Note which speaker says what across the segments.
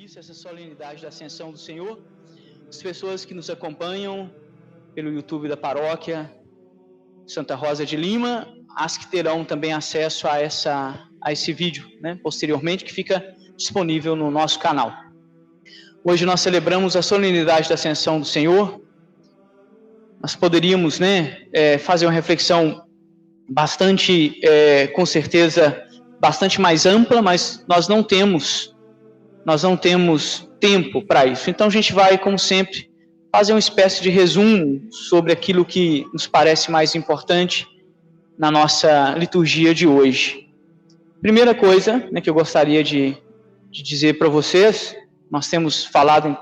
Speaker 1: início essa solenidade da Ascensão do Senhor, as pessoas que nos acompanham pelo YouTube da Paróquia Santa Rosa de Lima, as que terão também acesso a esse vídeo, posteriormente, que fica disponível no nosso canal. Hoje nós celebramos a solenidade da Ascensão do Senhor. Nós poderíamos fazer uma reflexão bastante, com certeza, bastante mais ampla, mas nós não temos tempo para isso. Então a gente vai, como sempre, fazer uma espécie de resumo sobre aquilo que nos parece mais importante na nossa liturgia de hoje. Primeira coisa que eu gostaria de dizer para vocês, nós temos falado em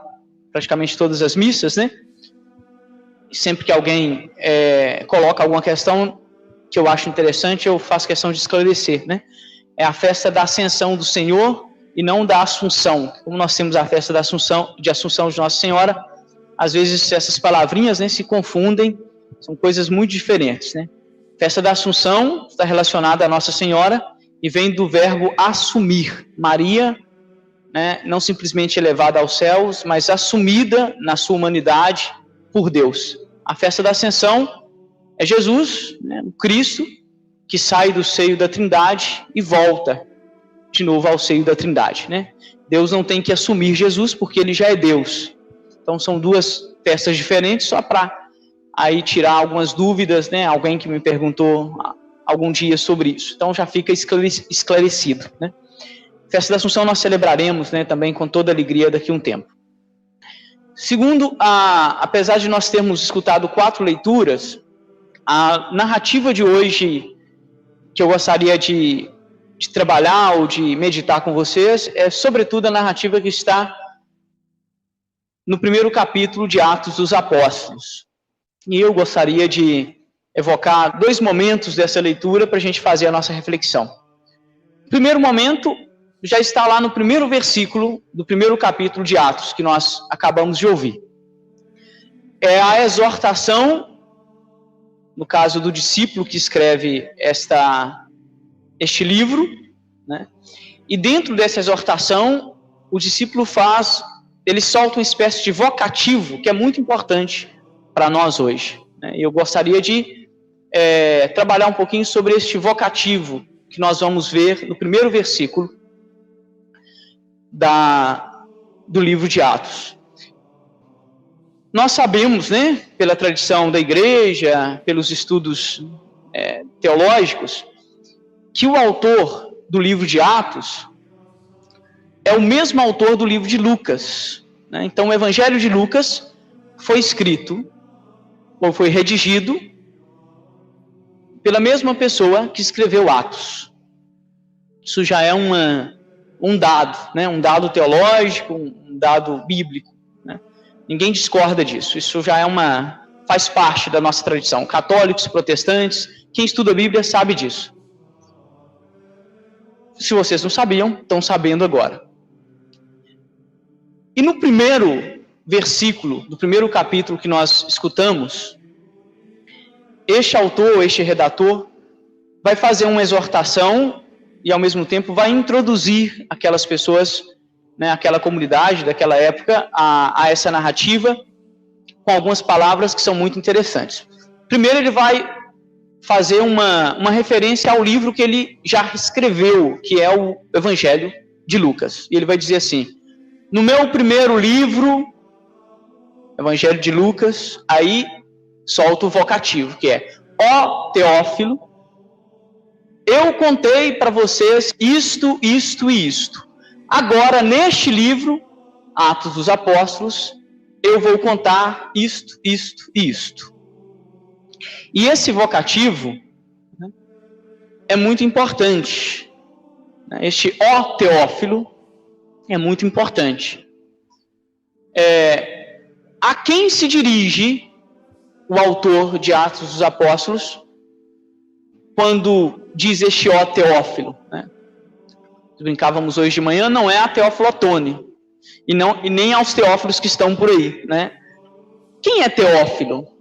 Speaker 1: praticamente todas as missas, sempre que alguém coloca alguma questão que eu acho interessante, eu faço questão de esclarecer, É a festa da Ascensão do Senhor e não da Assunção. Como nós temos a festa da Assunção de Nossa Senhora, às vezes essas palavrinhas se confundem, são coisas muito diferentes, Festa da Assunção está relacionada a Nossa Senhora e vem do verbo assumir. Maria, não simplesmente elevada aos céus, mas assumida na sua humanidade por Deus. A festa da Ascensão é Jesus, o Cristo, que sai do seio da Trindade e volta de novo ao seio da Trindade, Deus não tem que assumir Jesus porque ele já é Deus. Então são duas festas diferentes, só para aí tirar algumas dúvidas, Alguém que me perguntou algum dia sobre isso. Então já fica esclarecido, Festa da Assunção nós celebraremos, também com toda alegria daqui a um tempo. Segundo, apesar de nós termos escutado 4 leituras, a narrativa de hoje que eu gostaria de trabalhar ou de meditar com vocês é sobretudo a narrativa que está no primeiro capítulo de Atos dos Apóstolos. E eu gostaria de evocar 2 momentos dessa leitura para a gente fazer a nossa reflexão. O primeiro momento já está lá no primeiro versículo do primeiro capítulo de Atos, que nós acabamos de ouvir. É a exortação, no caso do discípulo que escreve este livro, E dentro dessa exortação, o discípulo ele solta uma espécie de vocativo, que é muito importante para nós hoje. E eu gostaria de trabalhar um pouquinho sobre este vocativo, que nós vamos ver no primeiro versículo do livro de Atos. Nós sabemos, pela tradição da igreja, pelos estudos teológicos, que o autor do livro de Atos é o mesmo autor do livro de Lucas. Então o Evangelho de Lucas foi escrito, ou foi redigido, pela mesma pessoa que escreveu Atos. Isso já é um dado, um dado teológico, um dado bíblico. Ninguém discorda disso. Isso já faz parte da nossa tradição. Católicos, protestantes, quem estuda a Bíblia sabe disso. Se vocês não sabiam, estão sabendo agora. E no primeiro versículo, do primeiro capítulo que nós escutamos, este autor, este redator, vai fazer uma exortação e, ao mesmo tempo, vai introduzir aquelas pessoas, aquela comunidade daquela época, a essa narrativa, com algumas palavras que são muito interessantes. Primeiro, ele vai fazer uma referência ao livro que ele já escreveu, que é o Evangelho de Lucas. E ele vai dizer assim: no meu primeiro livro, Evangelho de Lucas, aí solta o vocativo, que é: ó Teófilo, eu contei para vocês isto, isto e isto. Agora, neste livro, Atos dos Apóstolos, eu vou contar isto, isto e isto. E esse vocativo é muito importante. Este ó Teófilo é muito importante. A quem se dirige o autor de Atos dos Apóstolos quando diz este ó Teófilo? Brincávamos hoje de manhã, não é a Teófilo Otoni e nem aos teófilos que estão por aí. Quem é Teófilo?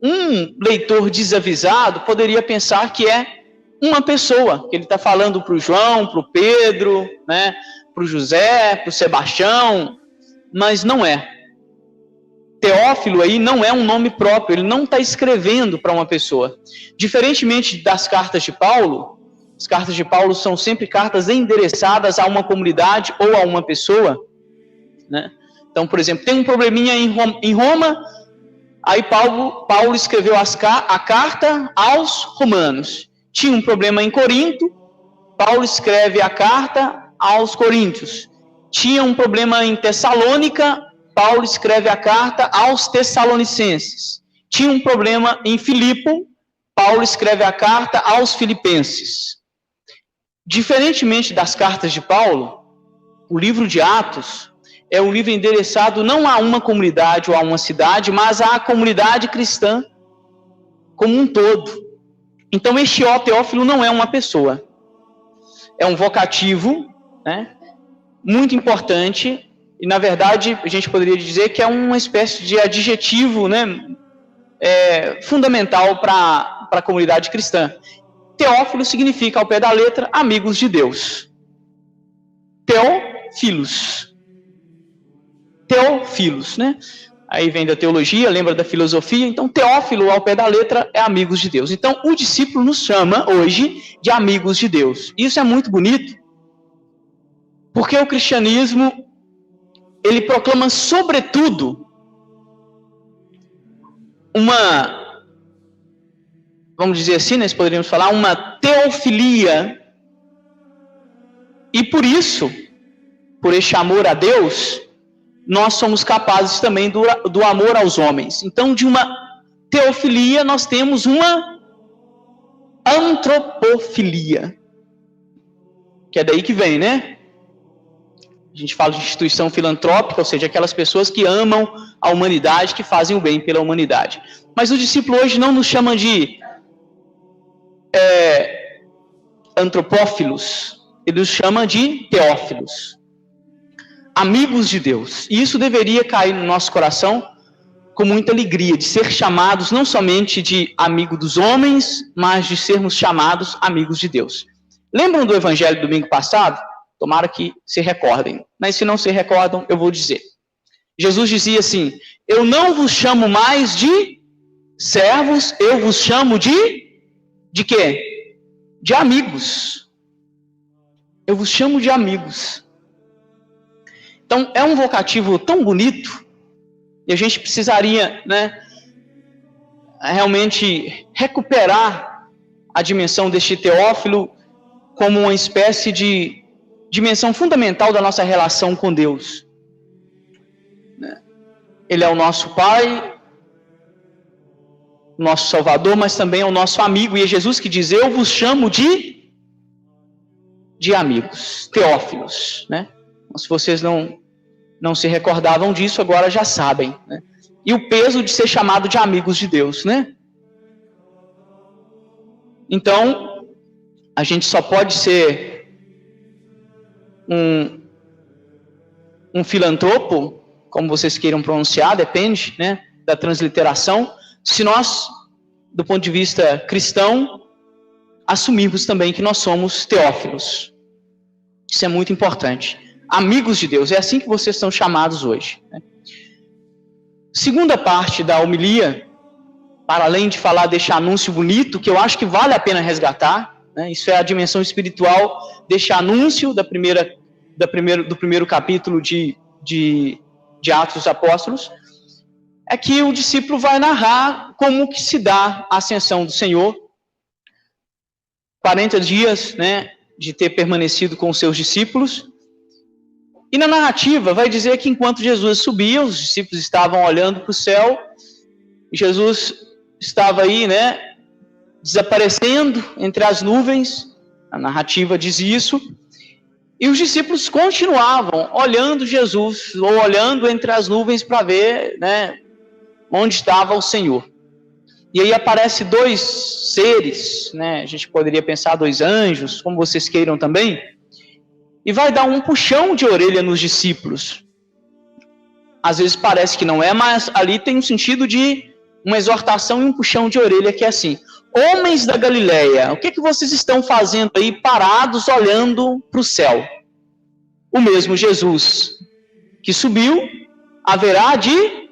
Speaker 1: Um leitor desavisado poderia pensar que é uma pessoa, que ele está falando para o João, para o Pedro, para o José, para o Sebastião, mas não é. Teófilo aí não é um nome próprio, ele não está escrevendo para uma pessoa. Diferentemente das cartas de Paulo, as cartas de Paulo são sempre cartas endereçadas a uma comunidade ou a uma pessoa, né? Então, por exemplo, tem um probleminha em Roma, aí Paulo escreveu a carta aos romanos. Tinha um problema em Corinto, Paulo escreve a carta aos coríntios. Tinha um problema em Tessalônica, Paulo escreve a carta aos tessalonicenses. Tinha um problema em Filipo, Paulo escreve a carta aos filipenses. Diferentemente das cartas de Paulo, o livro de Atos é um livro endereçado não a uma comunidade ou a uma cidade, mas à comunidade cristã como um todo. Então, este Teófilo não é uma pessoa. É um vocativo, né, muito importante, e, na verdade, a gente poderia dizer que é uma espécie de adjetivo, né, fundamental para a comunidade cristã. Teófilo significa, ao pé da letra, amigos de Deus. Teófilos, né? Aí vem da teologia, lembra da filosofia. Então, Teófilo, ao pé da letra, é amigos de Deus. Então, o discípulo nos chama hoje de amigos de Deus. Isso é muito bonito, porque o cristianismo, ele proclama, sobretudo, uma, vamos dizer assim, nós poderíamos falar, uma teofilia. E por isso, por este amor a Deus, nós somos capazes também do amor aos homens. Então, de uma teofilia, nós temos uma antropofilia, que é daí que vem, né? A gente fala de instituição filantrópica, ou seja, aquelas pessoas que amam a humanidade, que fazem o bem pela humanidade. Mas o discípulo hoje não nos chama de antropófilos, ele nos chama de teófilos, amigos de Deus. E isso deveria cair no nosso coração com muita alegria, de ser chamados não somente de amigo dos homens, mas de sermos chamados amigos de Deus. Lembram do evangelho do domingo passado? Tomara que se recordem, mas se não se recordam, eu vou dizer. Jesus dizia assim: eu não vos chamo mais de servos, eu vos chamo de quê? De amigos. Eu vos chamo de amigos. Então, é um vocativo tão bonito, e a gente precisaria, né, realmente recuperar a dimensão deste Teófilo como uma espécie de dimensão fundamental da nossa relação com Deus. Ele é o nosso Pai, nosso Salvador, mas também é o nosso amigo, e é Jesus que diz: eu vos chamo de amigos, teófilos, né? Então, se vocês não se recordavam disso, agora já sabem, né? E o peso de ser chamado de amigos de Deus, né? Então, a gente só pode ser um filantropo, como vocês queiram pronunciar, depende, né, da transliteração, se nós, do ponto de vista cristão, assumirmos também que nós somos teófilos. Isso é muito importante. Amigos de Deus, é assim que vocês são chamados hoje, né? Segunda parte da homilia, para além de falar deste anúncio bonito, que eu acho que vale a pena resgatar, né? Isso é a dimensão espiritual deste anúncio do primeiro capítulo de Atos dos Apóstolos, é que o discípulo vai narrar como que se dá a ascensão do Senhor. 40 dias, né, de ter permanecido com os seus discípulos. E na narrativa vai dizer que enquanto Jesus subia, os discípulos estavam olhando para o céu, e Jesus estava aí, né, desaparecendo entre as nuvens. A narrativa diz isso. E os discípulos continuavam olhando Jesus, ou olhando entre as nuvens para ver, né, onde estava o Senhor. E aí aparece dois seres, né, a gente poderia pensar dois anjos, como vocês queiram também, e vai dar um puxão de orelha nos discípulos. Às vezes parece que não é, mas ali tem um sentido de uma exortação e um puxão de orelha que é assim: homens da Galileia, o que vocês estão fazendo aí parados olhando para o céu? o mesmo Jesus que subiu haverá de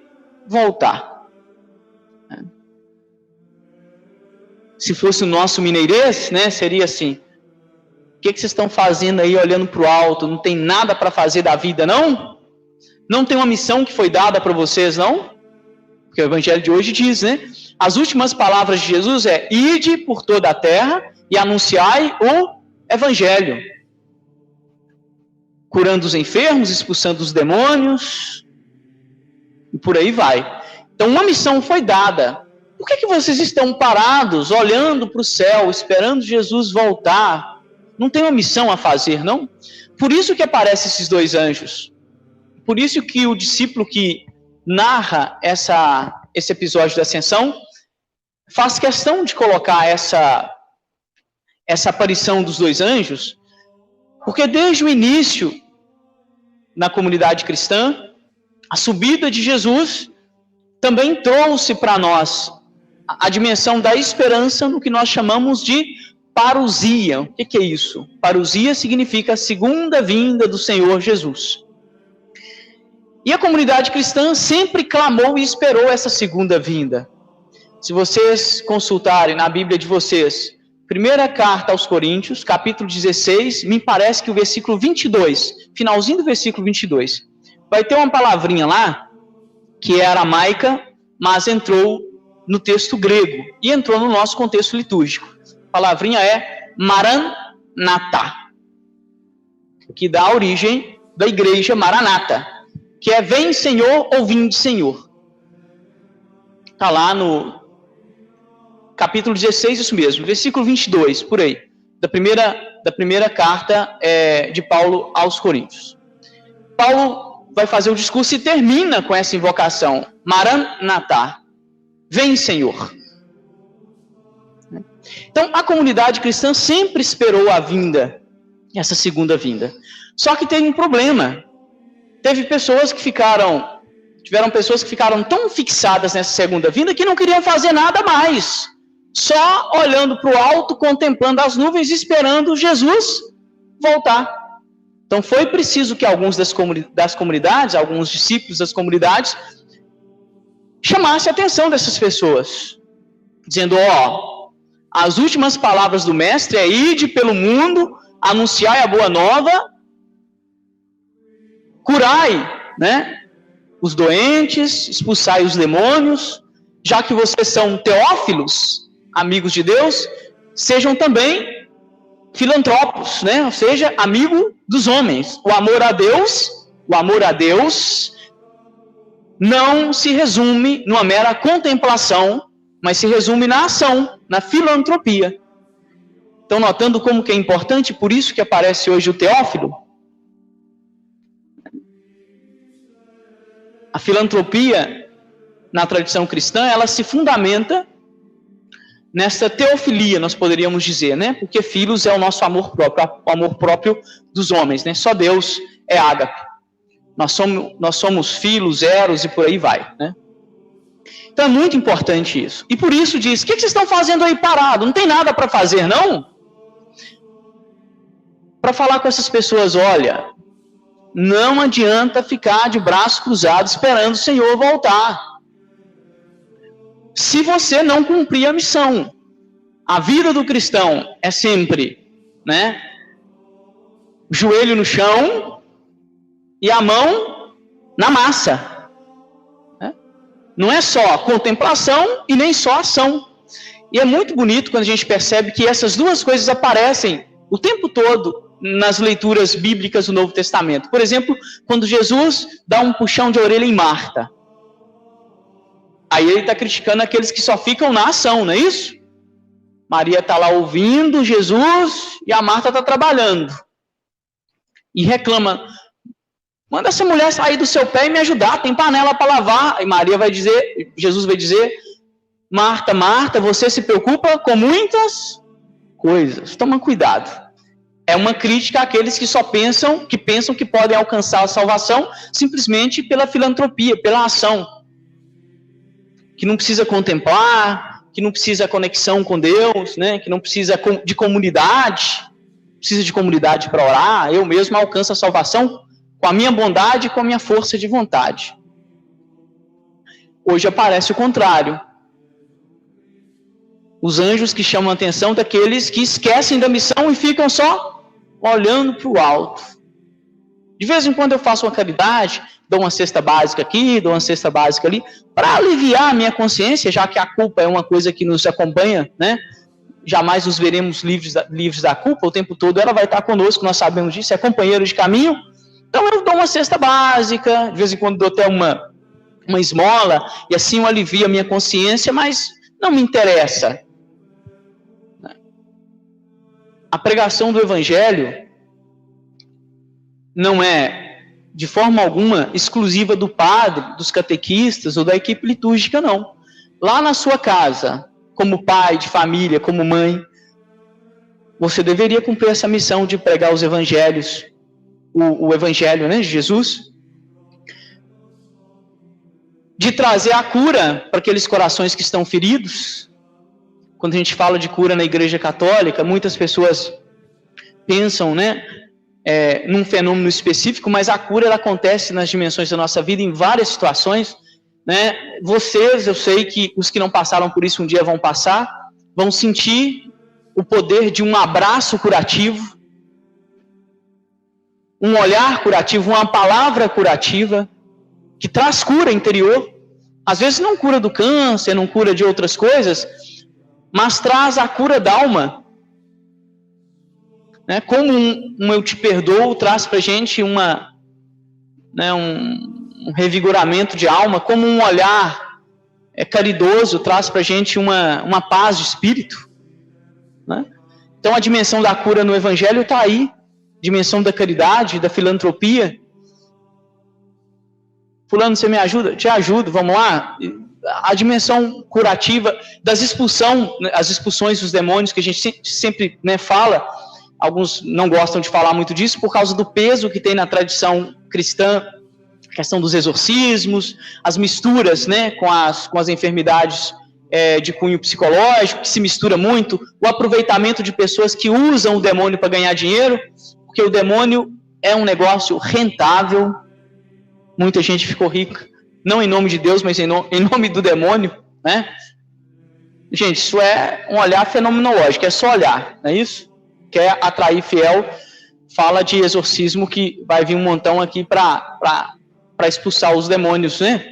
Speaker 1: voltar. Se fosse o nosso mineirês, né, seria assim: o que vocês estão fazendo aí olhando para o alto? Não tem nada para fazer da vida, não? Não tem uma missão que foi dada para vocês, não? Porque o evangelho de hoje diz, né? As últimas palavras de Jesus é: ide por toda a terra e anunciai o evangelho. Curando os enfermos, expulsando os demônios, e por aí vai. Então uma missão foi dada. Por que vocês estão parados, olhando para o céu, esperando Jesus voltar? Não tem uma missão a fazer, não? Por isso que aparecem esses dois anjos. Por isso que o discípulo que narra esse episódio da ascensão faz questão de colocar essa aparição dos dois anjos, porque desde o início, na comunidade cristã, a subida de Jesus também trouxe para nós a dimensão da esperança no que nós chamamos de parousia. O que é isso? Parousia significa a segunda vinda do Senhor Jesus. E a comunidade cristã sempre clamou e esperou essa segunda vinda. Se vocês consultarem na Bíblia de vocês, primeira carta aos Coríntios, capítulo 16, me parece que o versículo 22, finalzinho do versículo 22, vai ter uma palavrinha lá, que é aramaica, mas entrou no texto grego, e entrou no nosso contexto litúrgico. A palavrinha é Maranatá, que dá origem da igreja Maranata, que é vem Senhor ou vinde Senhor. Está lá no capítulo 16, isso mesmo, versículo 22, por aí, da primeira carta de Paulo aos Coríntios. Paulo vai fazer o discurso e termina com essa invocação, Maranatá, vem Senhor. Então, a comunidade cristã sempre esperou a vinda, essa segunda vinda. Só que teve um problema. Tiveram pessoas que ficaram tão fixadas nessa segunda vinda que não queriam fazer nada mais. Só olhando para o alto, contemplando as nuvens, esperando Jesus voltar. Então foi preciso que alguns das comunidades, alguns discípulos das comunidades, chamassem a atenção dessas pessoas. Dizendo, as últimas palavras do mestre é: ide pelo mundo, anunciai a boa nova, curai, né, os doentes, expulsai os demônios. Já que vocês são teófilos, amigos de Deus, sejam também filantropos, né? Ou seja, amigo dos homens. O amor a Deus não se resume numa mera contemplação, mas se resume na ação, na filantropia. Estão notando como que é importante? Por isso que aparece hoje o teófilo. A filantropia, na tradição cristã, ela se fundamenta nessa teofilia, nós poderíamos dizer, né? Porque filhos é o nosso amor próprio dos homens, né? Só Deus é ágape. Nós somos filhos, eros e por aí vai, né? Então é muito importante isso. E por isso diz, o que vocês estão fazendo aí parado? Não tem nada para fazer, não? Para falar com essas pessoas, olha, não adianta ficar de braços cruzados esperando o Senhor voltar. Se você não cumprir a missão. A vida do cristão é sempre, né, joelho no chão e a mão na massa. Né? Não é só contemplação e nem só ação. E é muito bonito quando a gente percebe que essas duas coisas aparecem o tempo todo nas leituras bíblicas do Novo Testamento. Por exemplo, quando Jesus dá um puxão de orelha em Marta. Aí ele está criticando aqueles que só ficam na ação, não é isso? Maria está lá ouvindo Jesus e a Marta está trabalhando. E reclama, manda essa mulher sair do seu pé e me ajudar, tem panela para lavar. E Jesus vai dizer, Marta, Marta, você se preocupa com muitas coisas. Toma cuidado. É uma crítica àqueles que pensam que podem alcançar a salvação simplesmente pela filantropia, pela ação. Que não precisa contemplar, que não precisa conexão com Deus, né? Que não precisa de comunidade. precisa de comunidade para orar, eu mesmo alcanço a salvação com a minha bondade e com a minha força de vontade. Hoje aparece o contrário. Os anjos que chamam a atenção daqueles que esquecem da missão e ficam só olhando para o alto. De vez em quando eu faço uma caridade, dou uma cesta básica aqui, dou uma cesta básica ali, para aliviar a minha consciência, já que a culpa é uma coisa que nos acompanha, né? Jamais nos veremos livres da culpa, o tempo todo ela vai estar conosco, nós sabemos disso, é companheiro de caminho. Então eu dou uma cesta básica, de vez em quando dou até uma esmola, e assim eu alivio a minha consciência, mas não me interessa. A pregação do Evangelho não é, de forma alguma, exclusiva do padre, dos catequistas ou da equipe litúrgica, não. Lá na sua casa, como pai de família, como mãe, você deveria cumprir essa missão de pregar os evangelhos, o evangelho, né, de Jesus, de trazer a cura para aqueles corações que estão feridos. Quando a gente fala de cura na Igreja Católica, muitas pessoas pensam, né, num fenômeno específico, mas a cura ela acontece nas dimensões da nossa vida em várias situações, né? Vocês, eu sei que os que não passaram por isso um dia vão passar, vão sentir o poder de um abraço curativo, um olhar curativo, uma palavra curativa, que traz cura interior. Às vezes não cura do câncer, não cura de outras coisas, mas traz a cura da alma. Né? Como um eu te perdoo traz para a gente um revigoramento de alma, como um olhar caridoso traz para a gente uma paz de espírito. Né? Então a dimensão da cura no Evangelho está aí, dimensão da caridade, da filantropia. Fulano, você me ajuda? Te ajudo, vamos lá. A dimensão curativa das as expulsões dos demônios, que a gente sempre fala. Alguns não gostam de falar muito disso por causa do peso que tem na tradição cristã, a questão dos exorcismos, as misturas, né, com as enfermidades de cunho psicológico, que se mistura muito, o aproveitamento de pessoas que usam o demônio para ganhar dinheiro, porque o demônio é um negócio rentável. Muita gente ficou rica, não em nome de Deus, mas em nome do demônio, né? Gente, isso é um olhar fenomenológico, é só olhar, não é isso? Quer atrair fiel, fala de exorcismo que vai vir um montão aqui para expulsar os demônios, né?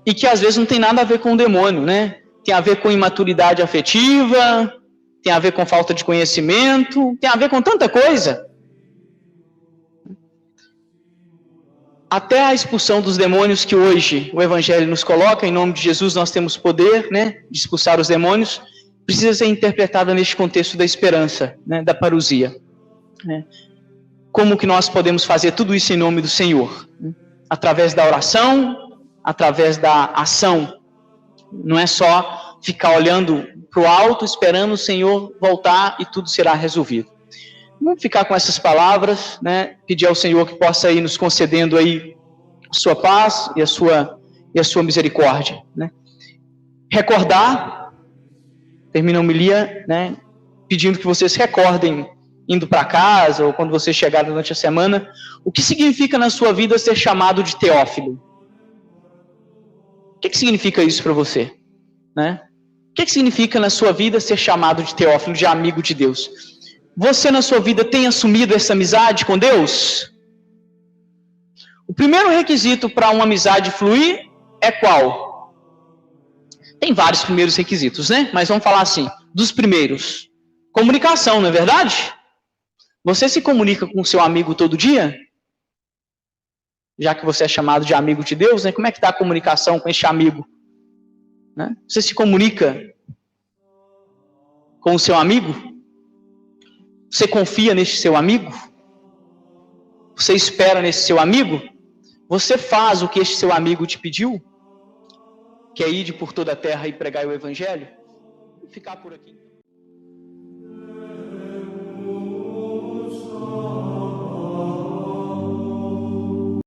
Speaker 1: E que às vezes não tem nada a ver com o demônio, né? Tem a ver com imaturidade afetiva, tem a ver com falta de conhecimento, tem a ver com tanta coisa. Até a expulsão dos demônios que hoje o Evangelho nos coloca, em nome de Jesus nós temos poder, né, de expulsar os demônios, precisa ser interpretada neste contexto da esperança, né, da parousia. Né? Como que nós podemos fazer tudo isso em nome do Senhor? Né? Através da oração, através da ação. Não é só ficar olhando para o alto, esperando o Senhor voltar e tudo será resolvido. Vamos ficar com essas palavras, né? Pedir ao Senhor que possa ir nos concedendo aí a sua paz e a sua misericórdia, né? Recordar, termina a homilia, né? Pedindo que vocês recordem, indo para casa ou quando vocês chegarem durante a semana, o que significa na sua vida ser chamado de Teófilo. O que significa isso para você? Né? O que significa na sua vida ser chamado de Teófilo, de amigo de Deus? Você na sua vida tem assumido essa amizade com Deus? O primeiro requisito para uma amizade fluir é qual? Tem vários primeiros requisitos, né? Mas vamos falar assim, dos primeiros. Comunicação, não é verdade? Você se comunica com o seu amigo todo dia? Já que você é chamado de amigo de Deus, né? Como é que está a comunicação com este amigo? Né? Você se comunica com o seu amigo? Você confia nesse seu amigo? Você espera nesse seu amigo? Você faz o que este seu amigo te pediu? Que é ir por toda a terra e pregar o Evangelho? Vou ficar por aqui.